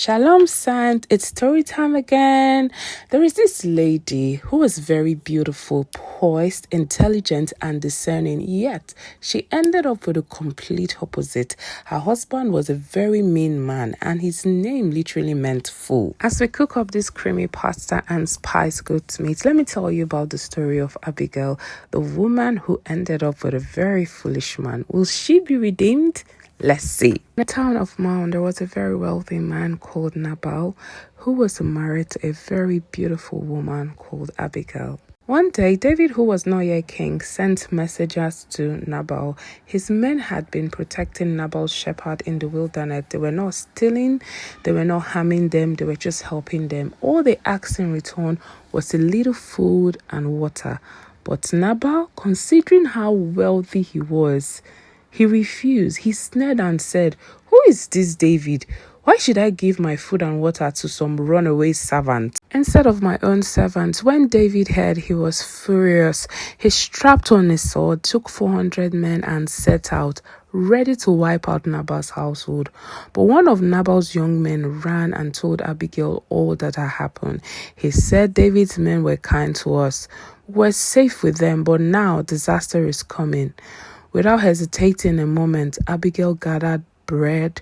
Shalom, Sant. It's story time again. There is this lady who was very beautiful, poised, intelligent, and discerning, yet she ended up with a complete opposite. Her husband was a very mean man, and his name literally meant fool. As we cook up this creamy pasta and spiced goat meat, let me tell you about the story of Abigail, the woman who ended up with a very foolish man. Will she be redeemed? Let's see. In the town of Mount, there was a very wealthy man called Nabal who was married to a very beautiful woman called Abigail. One day, David, who was not yet king, sent messengers to Nabal. His men had been protecting Nabal's shepherd in the wilderness. They were not stealing, they were not harming them, they were just helping them. All they asked in return was a little food and water. But Nabal, considering how wealthy he was, he refused. He sneered and said, "Who is this David? Why should I give my food and water to some runaway servant instead of my own servant?" When David heard, he was furious. He strapped on his sword, took 400 men and set out, ready to wipe out Nabal's household. But one of Nabal's young men ran and told Abigail all that had happened. He said, "David's men were kind to us. We're safe with them, but now disaster is coming." Without hesitating a moment, Abigail gathered bread,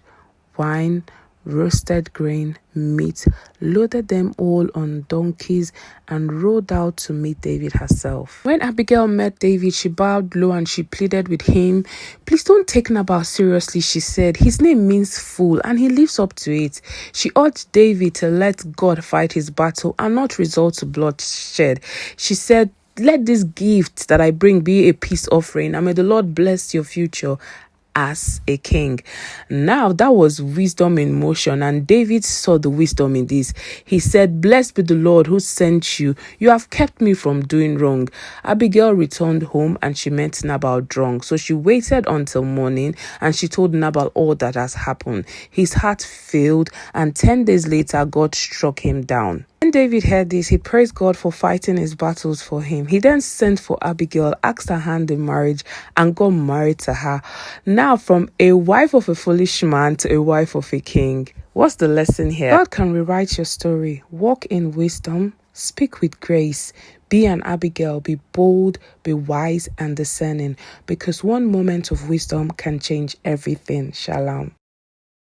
wine, roasted grain, meat, loaded them all on donkeys, and rode out to meet David herself. When Abigail met David, she bowed low and she pleaded with him. "Please don't take Nabal seriously," she said. "His name means fool, and he lives up to it." She urged David to let God fight his battle and not resort to bloodshed. She said, "Let this gift that I bring be a peace offering, and may the Lord bless your future as a king." Now that was wisdom in motion, and David saw the wisdom in this. He said, "Blessed be the Lord who sent you. You have kept me from doing wrong." Abigail returned home and she met Nabal drunk. So she waited until morning and she told Nabal all that has happened. His heart failed, and 10 days later, God struck him down. When David heard this, he praised God for fighting his battles for him. He then sent for Abigail, asked her hand in marriage, and got married to her. Now, from a wife of a foolish man to a wife of a king. What's the lesson here? God can rewrite your story. Walk in wisdom, speak with grace, be an Abigail, be bold, be wise and discerning, because one moment of wisdom can change everything. Shalom.